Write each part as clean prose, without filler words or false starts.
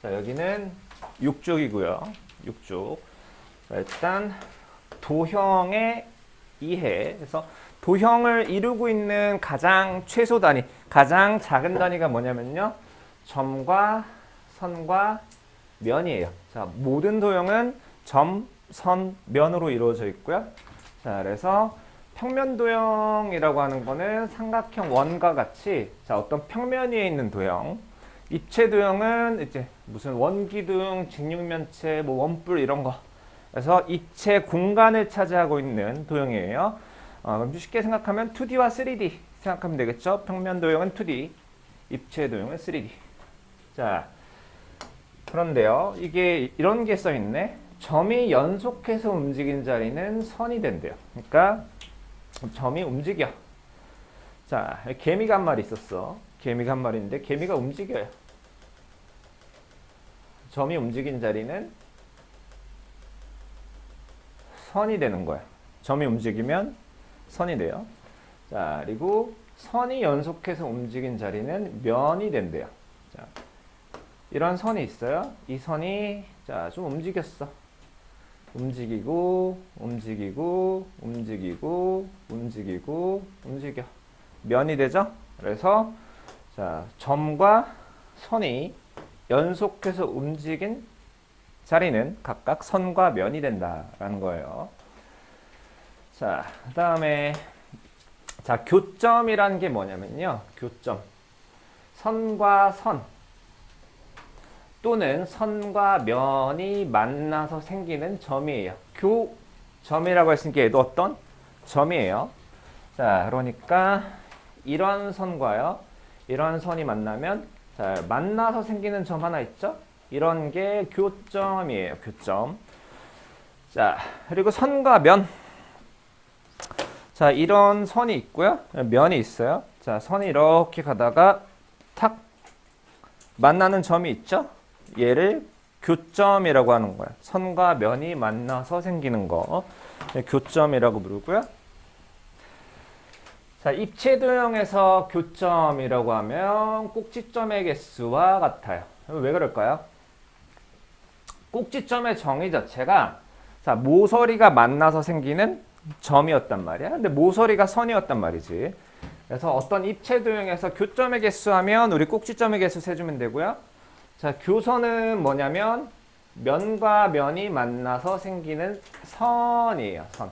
자, 여기는 6쪽이고요. 6쪽. 일단 도형의 이해. 그래서 도형을 이루고 있는 가장 최소 단위, 가장 작은 단위가 뭐냐면요. 점과 선과 면이에요. 자, 모든 도형은 점, 선, 면으로 이루어져 있고요. 자, 그래서 평면 도형이라고 하는 거는 삼각형 원과 같이 자, 어떤 평면 위에 있는 도형. 입체 도형은 이제 무슨 원기둥, 직육면체, 뭐 원뿔 이런 거. 그래서 입체 공간을 차지하고 있는 도형이에요. 그럼 쉽게 생각하면 2D와 3D 생각하면 되겠죠. 평면 도형은 2D, 입체 도형은 3D. 자, 그런데요. 이게 이런 게 써있네. 점이 연속해서 움직인 자리는 선이 된대요. 그러니까 점이 움직여. 자, 개미가 한 마리 있었어. 개미가 한 마리인데 개미가 움직여요. 점이 움직인 자리는 선이 되는 거야. 점이 움직이면 선이 돼요. 자, 그리고 선이 연속해서 움직인 자리는 면이 된대요. 자, 이런 선이 있어요. 이 선이 자, 좀 움직였어. 움직이고 움직이고 움직이고 움직이고 움직여. 면이 되죠? 그래서 자, 점과 선이 연속해서 움직인 자리는 각각 선과 면이 된다라는 거예요. 자, 그다음에 자, 교점이라는 게 뭐냐면요. 교점. 선과 선 또는 선과 면이 만나서 생기는 점이에요. 교점이라고 했으니까 얘도 어떤 점이에요. 자, 그러니까 이런 선과요. 이런 선이 만나면 자, 만나서 생기는 점 하나 있죠? 이런 게 교점이에요. 교점. 자, 그리고 선과 면. 자, 이런 선이 있고요. 면이 있어요. 자, 선이 이렇게 가다가 탁 만나는 점이 있죠? 얘를 교점이라고 하는 거예요. 선과 면이 만나서 생기는 거. 교점이라고 부르고요. 자, 입체 도형에서 교점이라고 하면 꼭지점의 개수와 같아요. 왜 그럴까요? 꼭지점의 정의 자체가 자, 모서리가 만나서 생기는 점이었단 말이야. 근데 모서리가 선이었단 말이지. 그래서 어떤 입체 도형에서 교점의 개수 하면 우리 꼭지점의 개수 세주면 되고요. 자, 교선은 뭐냐면 면과 면이 만나서 생기는 선이에요. 선.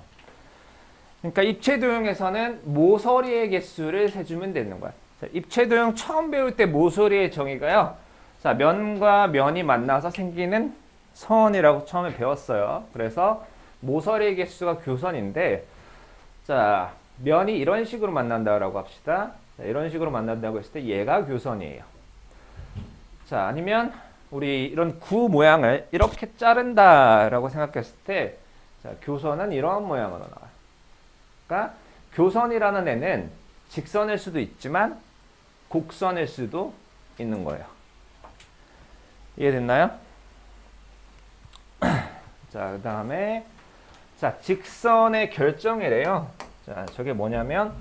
그러니까 입체 도형에서는 모서리의 개수를 세주면 되는 거야. 자, 입체 도형 처음 배울 때 모서리의 정의가요. 자, 면과 면이 만나서 생기는 선이라고 처음에 배웠어요. 그래서 모서리의 개수가 교선인데, 자, 면이 이런 식으로 만난다라고 합시다. 자, 이런 식으로 만난다고 했을 때 얘가 교선이에요. 자, 아니면 우리 이런 구 모양을 이렇게 자른다라고 생각했을 때, 자, 교선은 이런 모양으로 나와요. 그러니까 교선이라는 애는 직선일 수도 있지만 곡선일 수도 있는 거예요. 이해됐나요? 자, 그 다음에 자, 직선의 결정이래요. 자, 저게 뭐냐면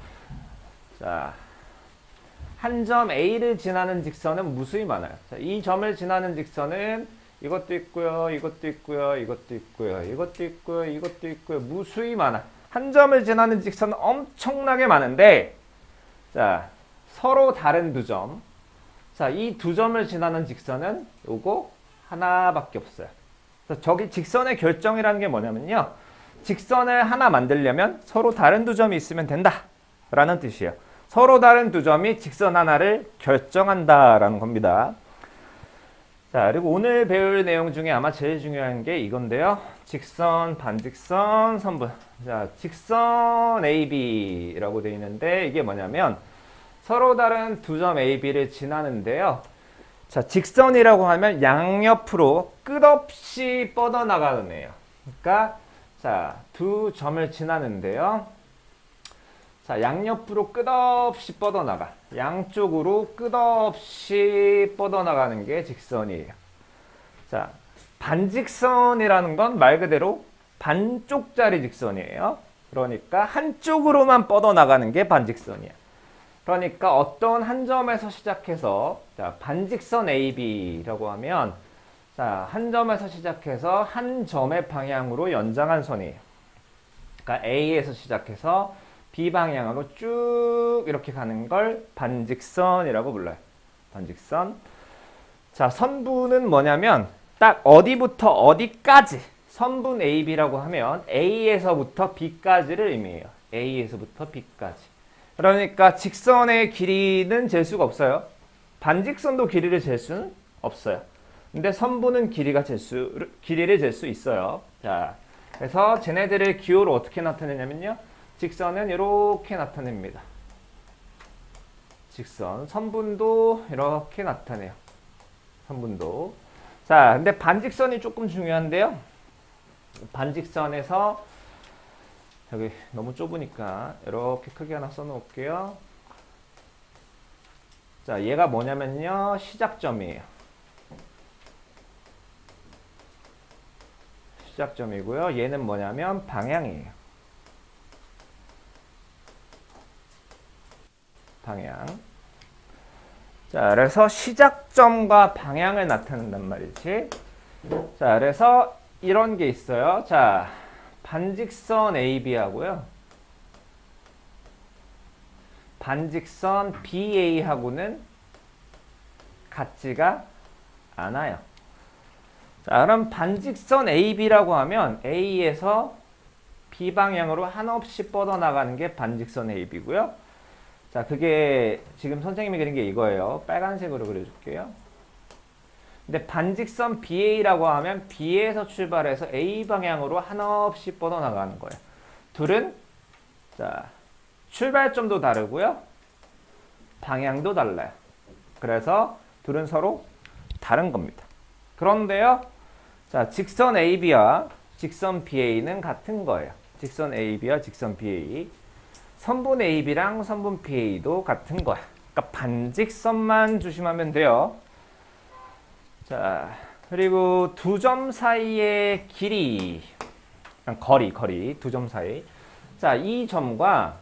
자, 한 점 A를 지나는 직선은 무수히 많아요. 자, 이 점을 지나는 직선은 이것도 있고요, 이것도 있고요, 이것도 있고요, 이것도 있고요, 이것도 있고요, 무수히 많아. 한 점을 지나는 직선은 엄청나게 많은데, 자, 서로 다른 두 점. 자, 이 두 점을 지나는 직선은 요거 하나밖에 없어요. 그래서 저기 직선의 결정이라는 게 뭐냐면요. 직선을 하나 만들려면 서로 다른 두 점이 있으면 된다. 라는 뜻이에요. 서로 다른 두 점이 직선 하나를 결정한다라는 겁니다. 자, 그리고 오늘 배울 내용 중에 아마 제일 중요한 게 이건데요. 직선, 반직선, 선분. 자, 직선 AB라고 되어 있는데 이게 뭐냐면 서로 다른 두 점 AB를 지나는데요. 자, 직선이라고 하면 양옆으로 끝없이 뻗어나가는 애예요. 그러니까 자, 두 점을 지나는데요. 자, 양옆으로 끝없이 뻗어나가. 양쪽으로 끝없이 뻗어나가는 게 직선이에요. 자, 반직선이라는 건 말 그대로 반쪽짜리 직선이에요. 그러니까 한쪽으로만 뻗어나가는 게 반직선이야. 그러니까 어떤 한 점에서 시작해서 자, 반직선 AB라고 하면 자, 한 점에서 시작해서 한 점의 방향으로 연장한 선이에요. 그러니까 A에서 시작해서 B 방향으로 쭉 이렇게 가는 걸 반직선이라고 불러요. 반직선. 자, 선분은 뭐냐면 딱 어디부터 어디까지 선분 AB라고 하면 A에서부터 B까지를 의미해요. A에서부터 B까지. 그러니까 직선의 길이는 잴 수가 없어요. 반직선도 길이를 잴 수는 없어요. 근데 선분은 길이를 잴 수 있어요. 자, 그래서 쟤네들의 기호를 어떻게 나타내냐면요. 직선은 이렇게 나타냅니다. 직선. 선분도 이렇게 나타내요. 선분도. 자, 근데 반직선이 조금 중요한데요. 반직선에서 여기 너무 좁으니까 이렇게 크게 하나 써놓을게요. 자, 얘가 뭐냐면요. 시작점이에요. 시작점이고요. 얘는 뭐냐면 방향이에요. 방향. 자, 그래서 시작점과 방향을 나타낸단 말이지. 자, 그래서 이런 게 있어요. 자, 반직선 AB하고요. 반직선 BA하고는 같지가 않아요. 자, 그럼 반직선 AB라고 하면 A에서 B 방향으로 한없이 뻗어나가는 게 반직선 AB고요. 자, 그게 지금 선생님이 그린 게 이거예요. 빨간색으로 그려줄게요. 근데 반직선 BA라고 하면 B에서 출발해서 A 방향으로 한없이 뻗어나가는 거예요. 둘은 자, 출발점도 다르고요. 방향도 달라요. 그래서 둘은 서로 다른 겁니다. 그런데요. 자, 직선 AB와 직선 BA는 같은 거예요. 직선 AB와 직선 BA. 선분 AB랑 선분 BA도 같은 거야. 그러니까 반직선만 조심하면 돼요. 자, 그리고 두 점 사이의 길이, 거리, 두 점 사이. 자, 이 점과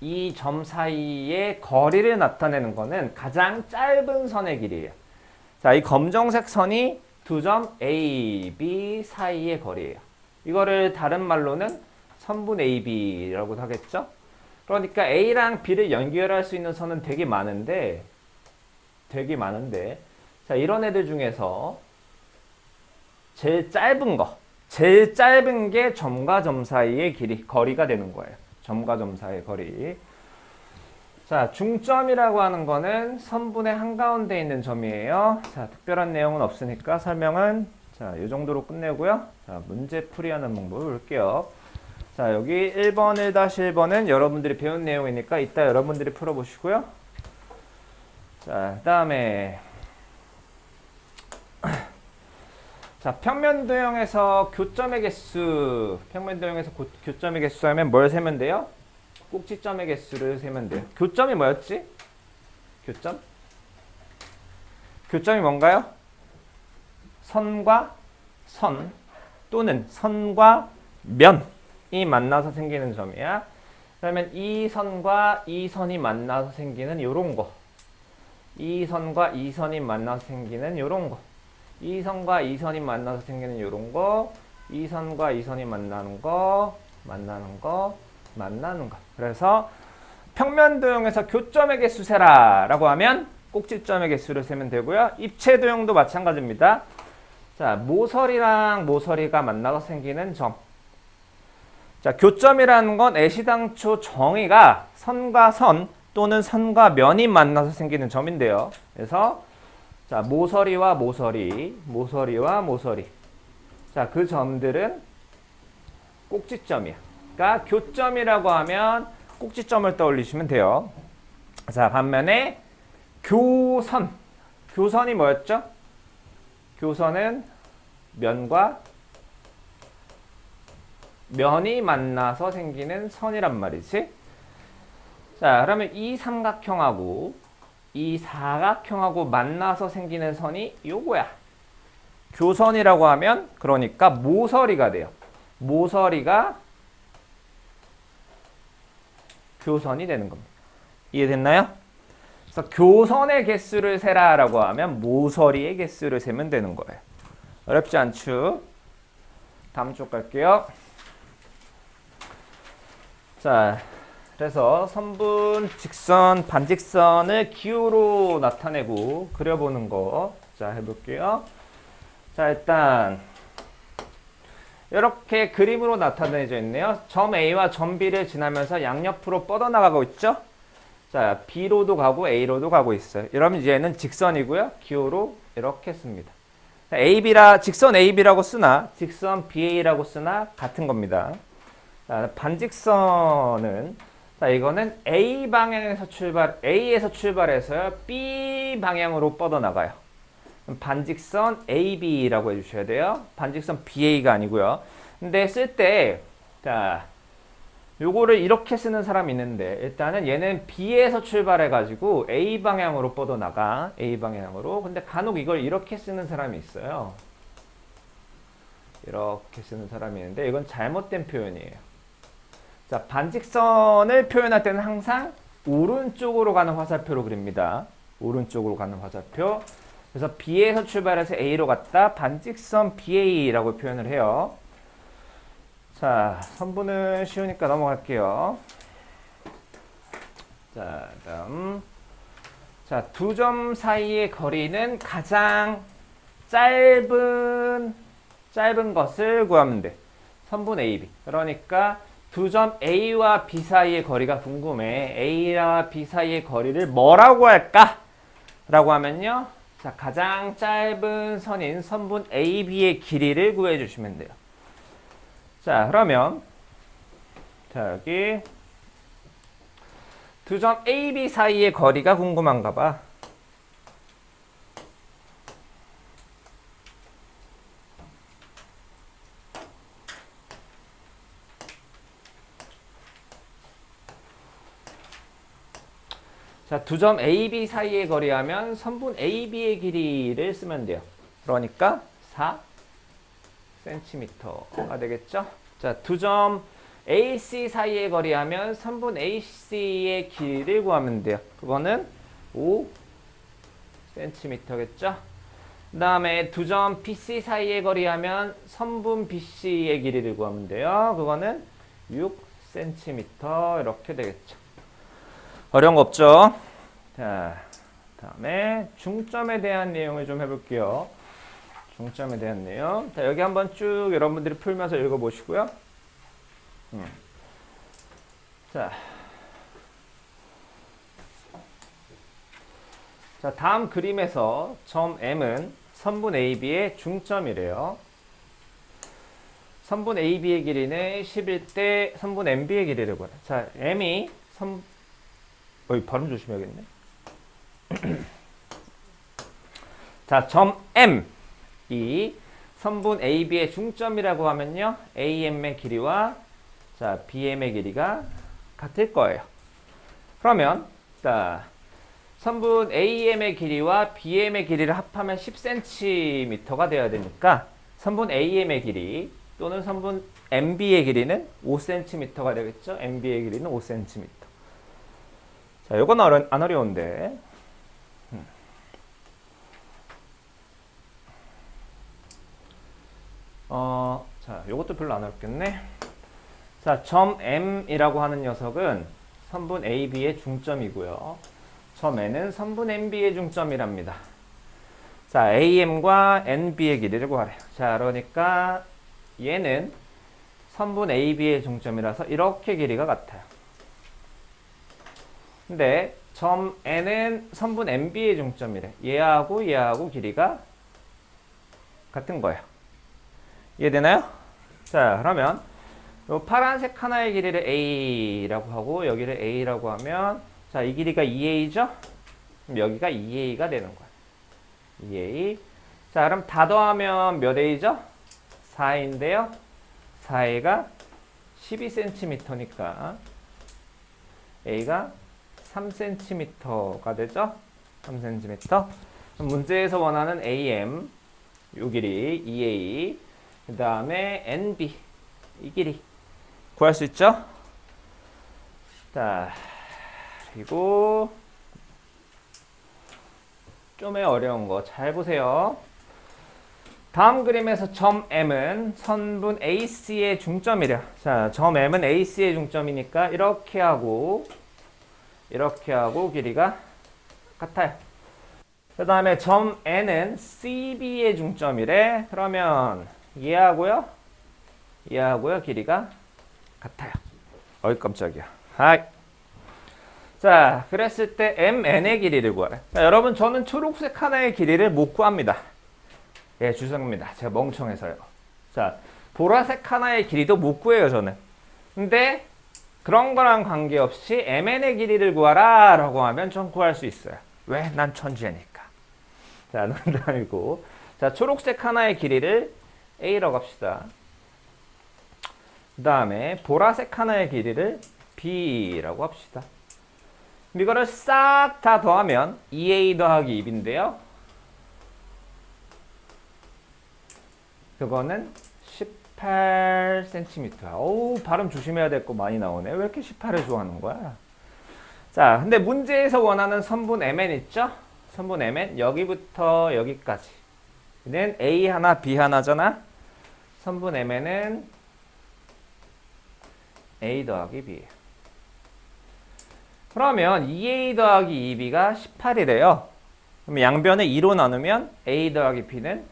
이 점 사이의 거리를 나타내는 거는 가장 짧은 선의 길이에요. 자, 이 검정색 선이 두 점 A, B 사이의 거리예요. 이거를 다른 말로는 선분 AB라고도 하겠죠? 그러니까 A랑 B를 연결할 수 있는 선은 되게 많은데, 자, 이런 애들 중에서 제일 짧은 게 점과 점 사이의 거리가 되는 거예요. 점과 점 사이의 거리. 자, 중점이라고 하는 거는 선분의 한가운데 있는 점이에요. 자, 특별한 내용은 없으니까 설명은 자, 이 정도로 끝내고요. 자, 문제 풀이하는 방법을 볼게요. 자, 여기 1번, 1-1번은 여러분들이 배운 내용이니까 이따 여러분들이 풀어보시고요. 자, 그 다음에 자, 평면도형에서 교점의 개수, 교점의 개수 하면 뭘 세면 돼요? 꼭지점의 개수를 세면 돼요. 교점이 뭐였지? 교점이 뭔가요? 선과 선 또는 선과 면이 만나서 생기는 점이야. 그러면 이 선과 이 선이 만나서 생기는 요런 거. 이 선과 이 선이 만나서 생기는 요런 거. 이 선과 이 선이 만나서 생기는 요런 거. 이 선과 이 선이 만나는 거. 그래서 평면도형에서 교점의 개수 세라 라고 하면 꼭지점의 개수를 세면 되고요. 입체도형도 마찬가지입니다. 자, 모서리랑 모서리가 만나서 생기는 점. 자, 교점이라는 건 애시당초 정의가 선과 선 또는 선과 면이 만나서 생기는 점인데요. 그래서 자, 모서리와 모서리. 자, 그 점들은 꼭지점이야. 그러니까 교점이라고 하면 꼭지점을 떠올리시면 돼요. 자, 반면에 교선이 뭐였죠? 교선은 면과 면이 만나서 생기는 선이란 말이지. 자, 그러면 이 삼각형하고 이 사각형하고 만나서 생기는 선이 요거야. 교선이라고 하면 그러니까 모서리가 돼요. 모서리가 교선이 되는 겁니다. 이해됐나요? 그래서 교선의 개수를 세라라고 하면 모서리의 개수를 세면 되는 거예요. 어렵지 않죠? 다음 쪽 갈게요. 자, 그래서 선분, 직선, 반직선을 기호로 나타내고 그려보는 거. 자, 해볼게요. 자, 일단 이렇게 그림으로 나타내져 있네요. 점 A와 점 B를 지나면서 양옆으로 뻗어나가고 있죠? 자, B로도 가고 A로도 가고 있어요. 이러면 얘는 직선이고요. 기호로 이렇게 씁니다. 직선 AB라고 쓰나 직선 BA라고 쓰나 같은 겁니다. 자, 반직선은 자, 이거는 A에서 출발해서요. B 방향으로 뻗어나가요. 반직선 AB라고 해주셔야 돼요. 반직선 BA가 아니고요. 근데 쓸 때, 자, 요거를 이렇게 쓰는 사람이 있는데, 일단은 얘는 B에서 출발해가지고 A 방향으로 뻗어나가. A 방향으로. 근데 간혹 이걸 이렇게 쓰는 사람이 있어요. 이렇게 쓰는 사람이 있는데, 이건 잘못된 표현이에요. 자, 반직선을 표현할 때는 항상 오른쪽으로 가는 화살표로 그립니다. 오른쪽으로 가는 화살표. 그래서 B에서 출발해서 A로 갔다. 반직선 BA라고 표현을 해요. 자, 선분은 쉬우니까 넘어갈게요. 자, 다음. 자, 두 점 사이의 거리는 가장 짧은 것을 구하면 돼. 선분 AB. 그러니까 두 점 A와 B 사이의 거리가 궁금해. A와 B 사이의 거리를 뭐라고 할까? 라고 하면요. 자, 가장 짧은 선인 선분 AB의 길이를 구해 주시면 돼요. 자, 그러면 자, 여기 두 점 AB 사이의 거리가 궁금한가 봐. 자, 두 점 AB 사이의 거리 하면 선분 AB의 길이를 쓰면 돼요. 그러니까 4cm가 되겠죠? 자, 두 점 AC 사이의 거리 하면 선분 AC의 길이를 구하면 돼요. 그거는 5cm겠죠? 그 다음에 두 점 BC 사이의 거리 하면 선분 BC의 길이를 구하면 돼요. 그거는 6cm 이렇게 되겠죠. 어려운 거 없죠? 자, 다음에 중점에 대한 내용을 좀 해볼게요. 중점에 대한 내용. 자, 여기 한번 쭉 여러분들이 풀면서 읽어보시고요. 자, 다음 그림에서 점 M은 선분 AB의 중점이래요. 선분 AB의 길이는 11대 선분 MB의 길이를 구해요. 자, M이 발음 조심해야겠네. 자, 점 M 이 선분 AB의 중점이라고 하면요. AM의 길이와 자, BM의 길이가 같을 거예요. 그러면 자, 선분 AM의 길이와 BM의 길이를 합하면 10cm가 되어야 되니까 선분 AM의 길이 또는 선분 MB의 길이는 5cm가 되겠죠. MB의 길이는 5cm. 자, 요건 안 어려운데. 자, 요것도 별로 안 어렵겠네. 자, 점 M이라고 하는 녀석은 선분 AB의 중점이고요. 점 N은 선분 MB의 중점이랍니다. 자, AM과 NB의 길이를 구하래요. 자, 그러니까 얘는 선분 AB의 중점이라서 이렇게 길이가 같아요. 근데 점 N은 선분 MB의 중점이래. 얘하고 길이가 같은 거예요. 이해되나요? 자, 그러면 요 파란색 하나의 길이를 A라고 하고 여기를 A라고 하면 자, 이 길이가 2A죠? 그럼 여기가 2A가 되는 거예요. 2A. 자, 그럼 다 더하면 몇 A죠? 4A인데요. 4A가 12cm니까 A가 3cm가 되죠? 3cm. 문제에서 원하는 AM, 요 길이 2A, 그 다음에 NB, 이 길이 구할 수 있죠? 자, 그리고 좀의 어려운 거 잘 보세요. 다음 그림에서 점 M은 선분 AC의 중점이래요. 자, 점 M은 AC의 중점이니까 이렇게 하고 길이가 같아요. 그 다음에 점 N은 CB의 중점이래. 그러면 얘하고요 길이가 같아요. 어이 깜짝이야. 하이. 자, 그랬을 때 MN의 길이를 구하래. 자, 여러분 저는 초록색 하나의 길이를 못 구합니다. 예, 죄송합니다. 제가 멍청해서요. 자, 보라색 하나의 길이도 못 구해요, 저는. 근데 그런 거랑 관계없이 MN의 길이를 구하라 라고 하면 전 구할 수 있어요. 왜? 난 천재니까. 자, 농담이고. 자, 초록색 하나의 길이를 A라고 합시다. 그 다음에 보라색 하나의 길이를 B라고 합시다. 이거를 싹 다 더하면 2A 더하기 2B인데요. 그거는 18cm. 어우, 발음 조심해야 될 거 많이 나오네. 왜 이렇게 18을 좋아하는 거야? 자, 근데 문제에서 원하는 선분 MN 있죠? 선분 MN 여기부터 여기까지는 A 하나, B 하나잖아? 선분 MN은 A 더하기 B예요. 그러면 2A 더하기 2B가 18이래요. 그럼 양변을 2로 나누면 A 더하기 B는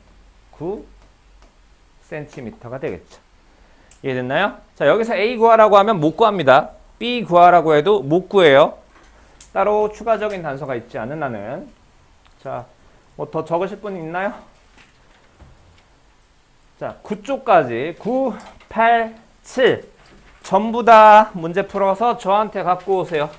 9cm가 되겠죠. 이해됐나요? 자, 여기서 A 구하라고 하면 못 구합니다. B 구하라고 해도 못 구해요. 따로 추가적인 단서가 있지 않은 한은. 자, 뭐 더 적으실 분 있나요? 자, 9쪽까지 9, 8, 7 전부 다 문제 풀어서 저한테 갖고 오세요.